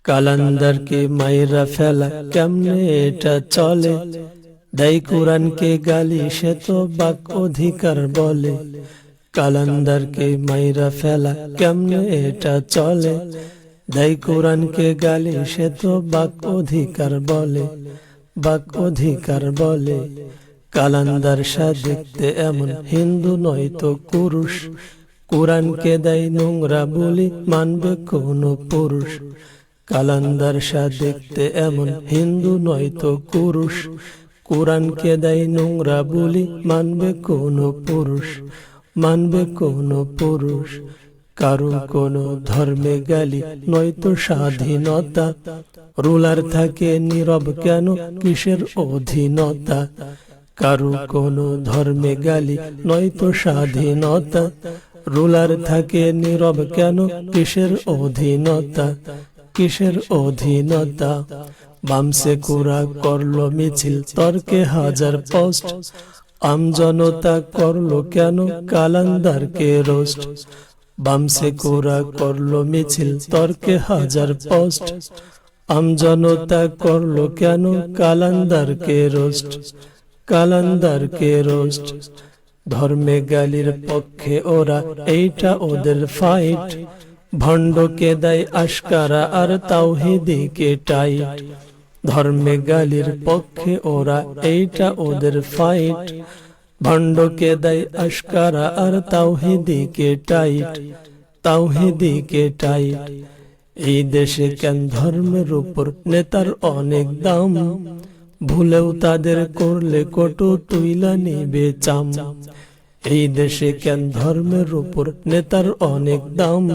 কালান্দারকে মাইরা ফেলা কেমনে এটা চলে, দেয় কোরআনকে গালি সে তো বাক অধিকার বলে। কালান্দারকে মাইরা ফেলা কেমনে এটা চলে, দেয় কোরআনকে গালি সে তো বাক অধিকার বলে, বাক অধিকার বলে। কালান্দার শাহ দেখতে এমন হিন্দু নয় তো কুরুষ, কোরআনকে দেয় নোংরা বলি মানবে কোন পুরুষ। কালান্দার শাহ দেখতে এমন হিন্দু নয় তো কুরুষ, কোরআনকে দেয় নোংরা বলি মানবে কোন পুরুষ, মানবে কোন পুরুষ। কারো কোন ধর্মে গালি নয়তো স্বাধীনতা, রুলার থাকে নীরব কেন কিসের অধীনতা। কারো কোন ধর্মে গালি নয়তো স্বাধীনতা, রুলার থাকে নীরব কেন কিসের অধীনতা, কিসের অধীনতা। বামসে কুরা করলো মিছিল তর্কে হাজার পোস্ট, আমজনতা করলো কেন কালান্দারকে রোস্ট। বামসে কুরা করলো মিছিল তর্কে হাজার পোস্ট, আমজনতা করলো কেন কালান্দারকে রোস্ট, কালান্দারকে রোস্ট। ধর্মে গালির পক্ষে ওরা এইটা ওদের ফাইট, ভণ্ডকে দেয় আশকারা আর তাওহীদীকে টাইট। ধর্মে গালির পক্ষে ওরা এইটা ওদের ফাইট, ভণ্ডকে দেয় আশকারা আর তাওহীদীকে টাইট, তাওহীদীকে টাইট। এই দেশে কেন ধর্মের উপর নেতার অনেক দাম, ভুলেও তাদের করলে কটু তুইলা নিবে চাম। এই দেশে কেন ধর্মের উপর নেতার অনেক দাম,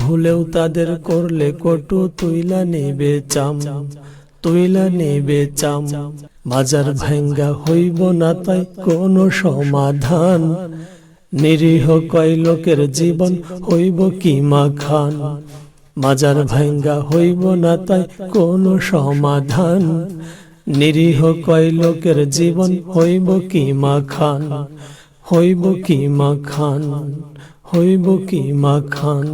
ভুলেও তাদের করলে কটু তুইলা নিবে চাম, তুইলা নিবে চাম। মাজার ভাঙ্গা হইব না তাই কোন সমাধান, নিরীহ কয় লোকের জীবন হইব কি মাখান। মাজার ভাঙ্গা হইব না তাই কোন সমাধান, নিরীহ কয় লোকের জীবন হইব কি মাখান, হইব কি মাখান, হইব কি মাখান।